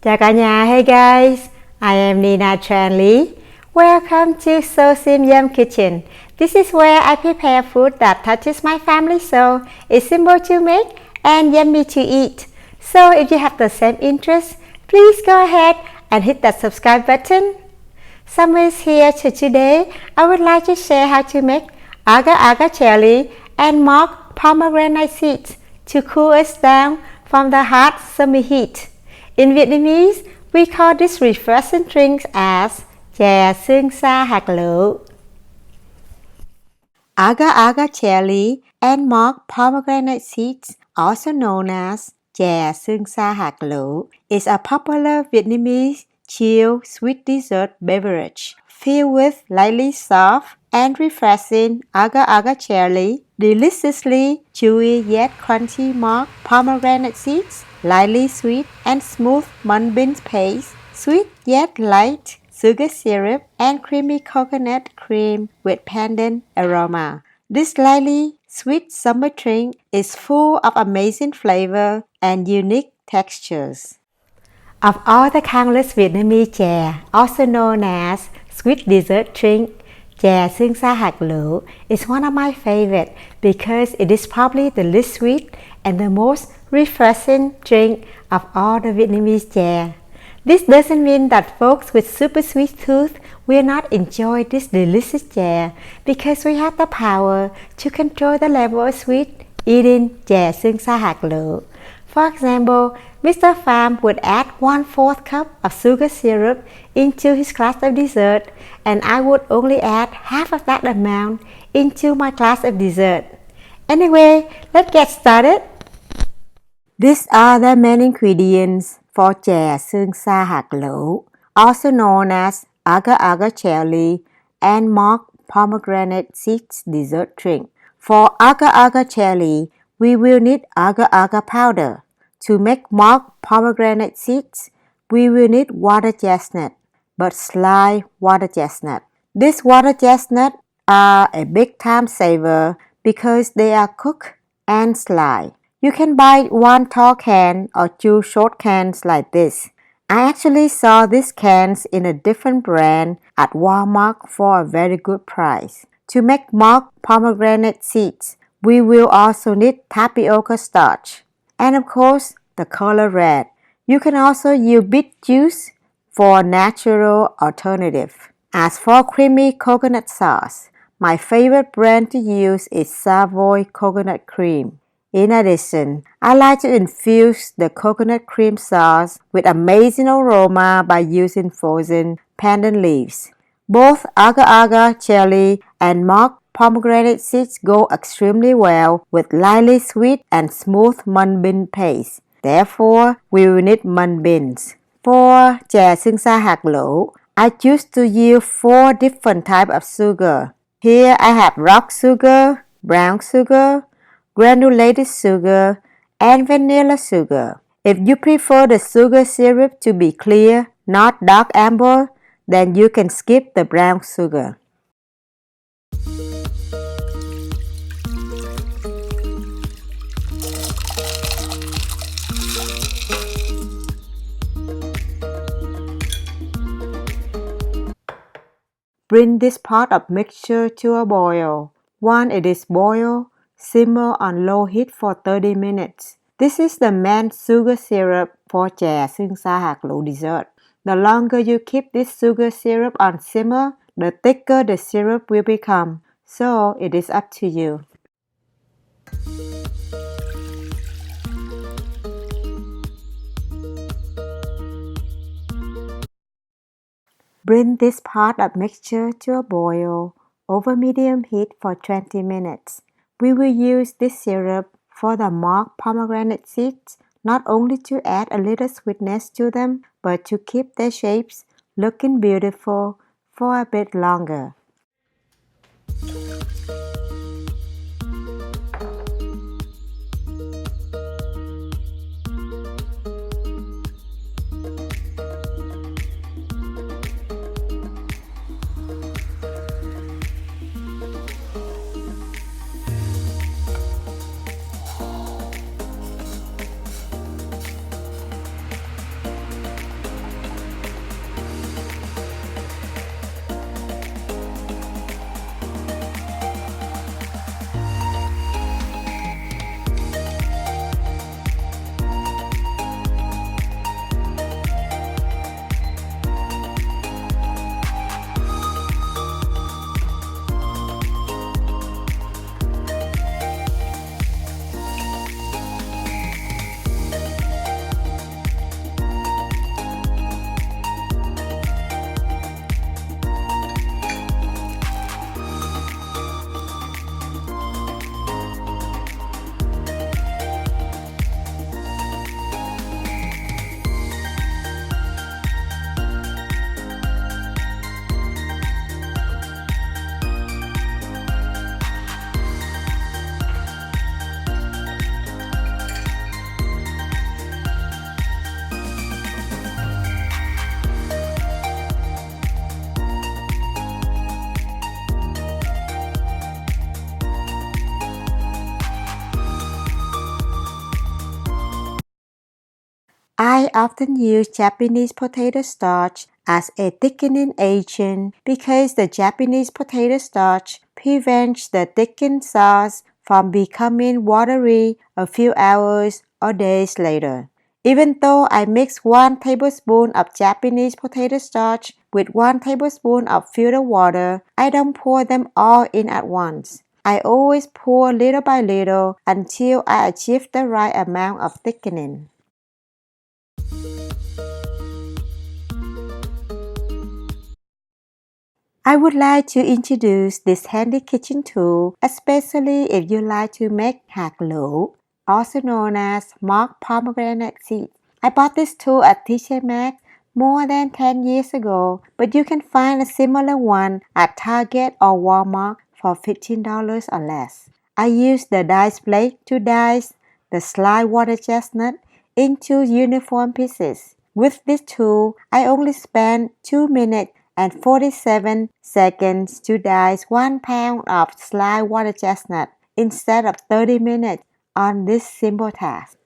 Chào cả nhà, hey guys, I am Nina Tran Lee. Welcome to So Sim Yum Kitchen. This is where I prepare food that touches my family soul. It's simple to make and yummy to eat. So if you have the same interest, please go ahead and hit that subscribe button. Summer is here, so today I would like to share how to make agar agar jelly and mock pomegranate seeds to cool us down from the hot summer heat. In Vietnamese, we call this refreshing drink as chè Sương sa hạt lựu. Agar agar jelly and mock pomegranate seeds, also known as chè Sương sa hạt lựu, is a popular Vietnamese chilled sweet dessert beverage filled with lightly soft and refreshing agar agar jelly, deliciously chewy yet crunchy mock pomegranate seeds, lightly sweet and smooth mung beans paste, sweet yet light sugar syrup, and creamy coconut cream with pandan aroma. This lightly sweet summer drink is full of amazing flavor and unique textures. Of all the countless Vietnamese chè, also known as sweet dessert drink, chè Sương sa hạt lựu is one of my favorite because it is probably the least sweet and the most refreshing drink of all the Vietnamese chè. This doesn't mean that folks with super sweet tooth will not enjoy this delicious chè because we have the power to control the level of sweet eating chè Sương sa hạt lựu. For example, Mr. Pham would add 1/4 cup of sugar syrup into his glass of dessert, and I would only add half of that amount into my glass of dessert. Anyway, let's get started. These are the main ingredients for chè Sương sa hạt lựu, also known as agar agar jelly and mock pomegranate seeds dessert drink. For agar agar jelly, we will need agar agar powder. To make mock pomegranate seeds, we will need water chestnut, but sliced water chestnut. These water chestnuts are a big time saver because they are cooked and sliced. You can buy one tall can or two short cans like this. I actually saw these cans in a different brand at Walmart for a very good price. To make mock pomegranate seeds, we will also need tapioca starch. And of course, the color red. You can also use beet juice for a natural alternative. As for creamy coconut sauce, my favorite brand to use is Savoy Coconut Cream. In addition, I like to infuse the coconut cream sauce with amazing aroma by using frozen pandan leaves. Both agar agar jelly and mock pomegranate seeds go extremely well with lightly sweet and smooth mung bean paste. Therefore, we will need mung beans. For chè Sương sa hạt lựu, I choose to use 4 different types of sugar. Here I have rock sugar, brown sugar, granulated sugar, and vanilla sugar. If you prefer the sugar syrup to be clear, not dark amber, then you can skip the brown sugar. Bring this pot of mixture to a boil. Once it is boiled, simmer on low heat for 30 minutes. This is the main sugar syrup for chè Sương sa hạt lựu dessert. The longer you keep this sugar syrup on simmer, the thicker the syrup will become. So it is up to you. Bring this pot of mixture to a boil over medium heat for 20 minutes. We will use this syrup for the mock pomegranate seeds, not only to add a little sweetness to them, but to keep their shapes looking beautiful for a bit longer. I often use Japanese potato starch as a thickening agent because the Japanese potato starch prevents the thickened sauce from becoming watery a few hours or days later. Even though I mix 1 tablespoon of Japanese potato starch with 1 tablespoon of filtered water, I don't pour them all in at once. I always pour little by little until I achieve the right amount of thickening. I would like to introduce this handy kitchen tool, especially if you like to make hạt lựu, also known as mock pomegranate seeds. I bought this tool at TJ Maxx more than 10 years ago, but you can find a similar one at Target or Walmart for $15 or less. I use the dice blade to dice the sliced water chestnut into uniform pieces. With this tool, I only spend 2 minutes and 47 seconds to dice 1 pound of sliced water chestnut instead of 30 minutes on this simple task.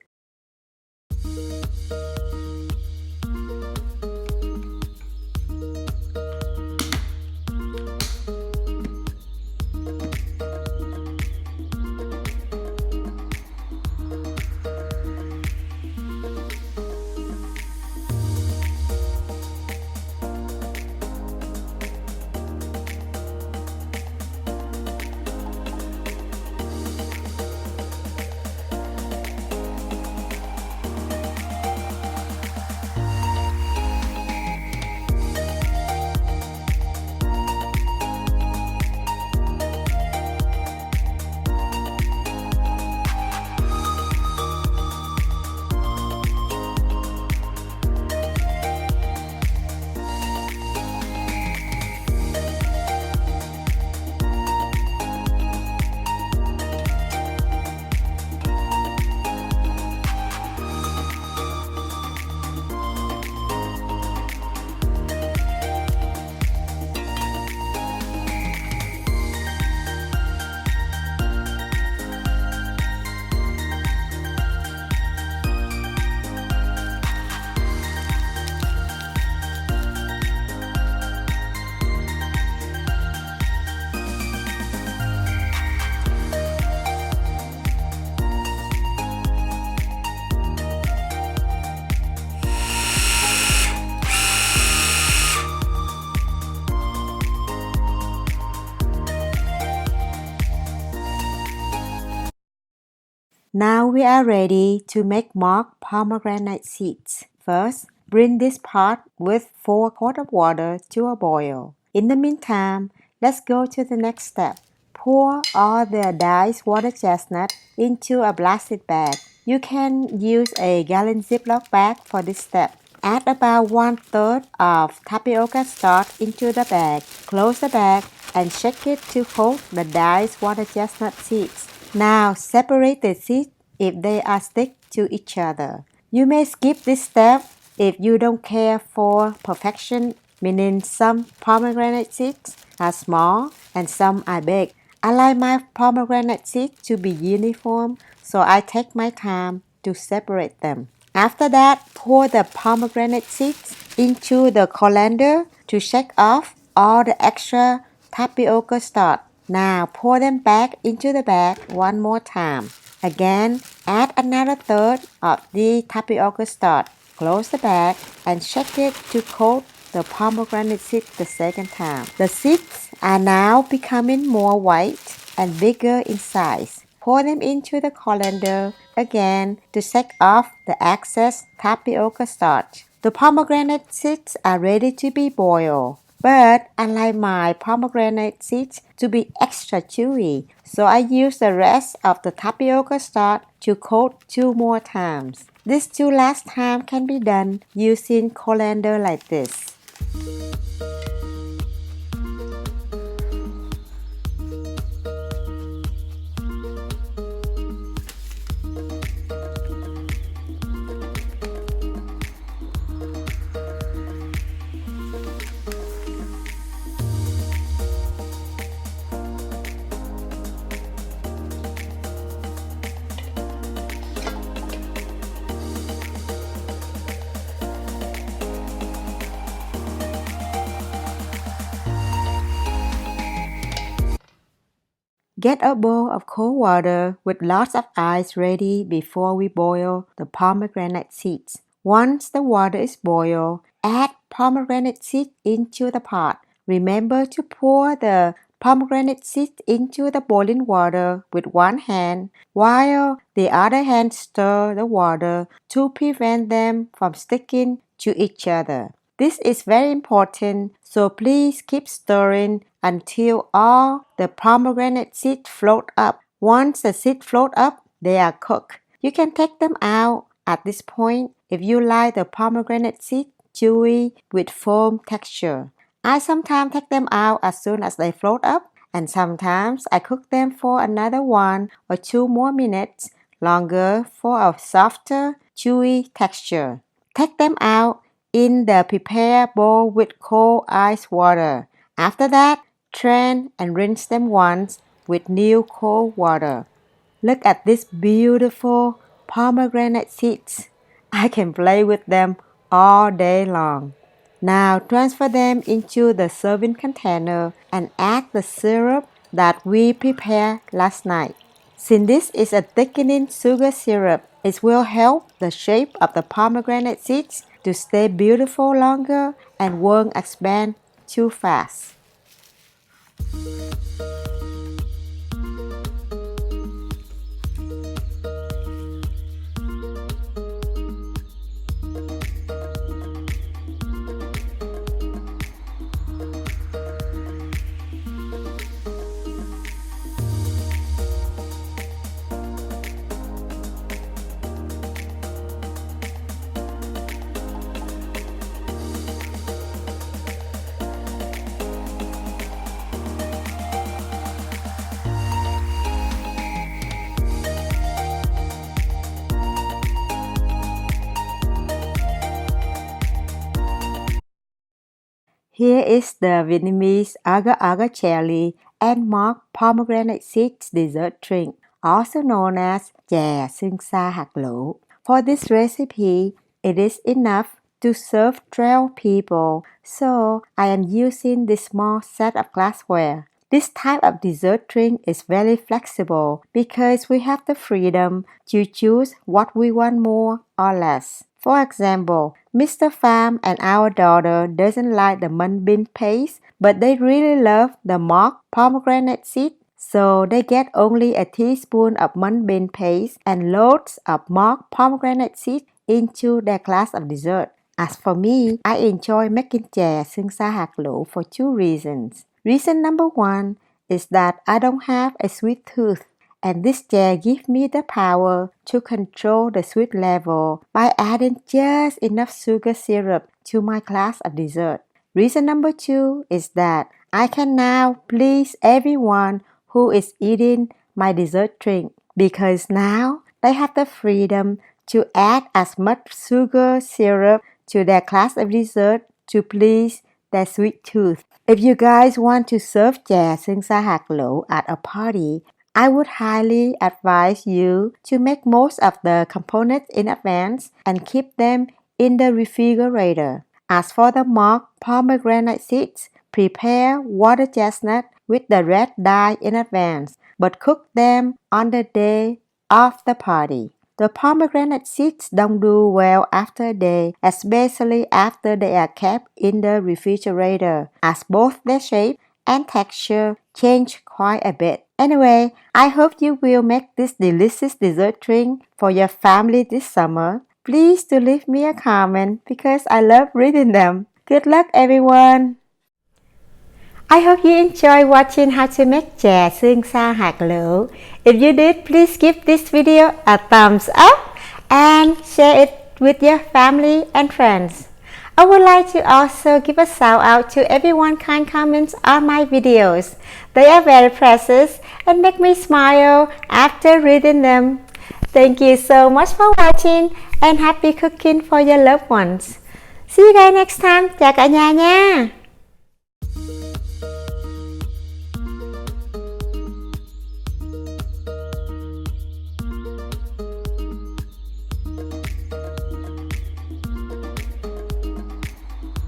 Now we are ready to make mock pomegranate seeds. First, bring this pot with 4 quarts of water to a boil. In the meantime, let's go to the next step. Pour all the diced water chestnut into a plastic bag. You can use a gallon Ziploc bag for this step. Add about 1/3 of tapioca starch into the bag. Close the bag and shake it to coat the diced water chestnut seeds. Now separate the seeds if they are stick to each other. You may skip this step if you don't care for perfection, meaning some pomegranate seeds are small and some are big. I like my pomegranate seeds to be uniform, so I take my time to separate them. After that, pour the pomegranate seeds into the colander to shake off all the extra tapioca starch. Now pour them back into the bag one more time. Again, add another third of the tapioca starch. Close the bag and shake it to coat the pomegranate seeds the second time. The seeds are now becoming more white and bigger in size. Pour them into the colander again to shake off the excess tapioca starch. The pomegranate seeds are ready to be boiled. But I like my pomegranate seeds to be extra chewy, so I use the rest of the tapioca starch to coat 2 more times. These 2 last times can be done using colander like this. Get a bowl of cold water with lots of ice ready before we boil the pomegranate seeds. Once the water is boiled, add pomegranate seeds into the pot. Remember to pour the pomegranate seeds into the boiling water with one hand, while the other hand stir the water to prevent them from sticking to each other. This is very important, so please keep stirring until all the pomegranate seeds float up. Once the seeds float up, they are cooked. You can take them out at this point if you like the pomegranate seeds chewy with foam texture. I sometimes take them out as soon as they float up, and sometimes I cook them for another 1 or 2 more minutes longer for a softer, chewy texture. Take them out in the prepared bowl with cold ice water. After that, drain and rinse them once with new cold water. Look at these beautiful pomegranate seeds. I can play with them all day long. Now transfer them into the serving container and add the syrup that we prepared last night. Since this is a thickening sugar syrup, it will help the shape of the pomegranate seeds to stay beautiful longer and won't expand too fast. Here is the Vietnamese Agar Agar cherry and mark pomegranate seeds dessert drink, also known as chè Sương hạt lựu. For this recipe, it is enough to serve 12 people, so I am using this small set of glassware. This type of dessert drink is very flexible because we have the freedom to choose what we want more or less. For example, Mr. Pham and our daughter doesn't like the mung bean paste, but they really love the marked pomegranate seed, so they get only a teaspoon of mung bean paste and loads of marked pomegranate seed into their glass of dessert. As for me, I enjoy making chè Sương hạt lựu for 2 reasons. Reason number 1 is that I don't have a sweet tooth, and this chè gives me the power to control the sweet level by adding just enough sugar syrup to my glass of dessert. Reason number 2 is that I can now please everyone who is eating my dessert drink, because now they have the freedom to add as much sugar syrup to their glass of dessert to please their sweet tooth. If you guys want to serve chè Sương hạt lựu at a party, I would highly advise you to make most of the components in advance and keep them in the refrigerator. As for the marked pomegranate seeds, prepare water chestnut with the red dye in advance, but cook them on the day of the party. The pomegranate seeds don't do well after a day, especially after they are kept in the refrigerator, as both their shape and texture change quite a bit. Anyway, I hope you will make this delicious dessert drink for your family this summer. Please do leave me a comment because I love reading them. Good luck everyone! I hope you enjoy watching how to make chè Sương hạt lựu. If you did, please give this video a thumbs up and share it with your family and friends. I would like to also give a shout out to everyone kind comments on my videos. They are very precious and make me smile after reading them. Thank you so much for watching and happy cooking for your loved ones. See you guys next time. Chào cả nhà nha!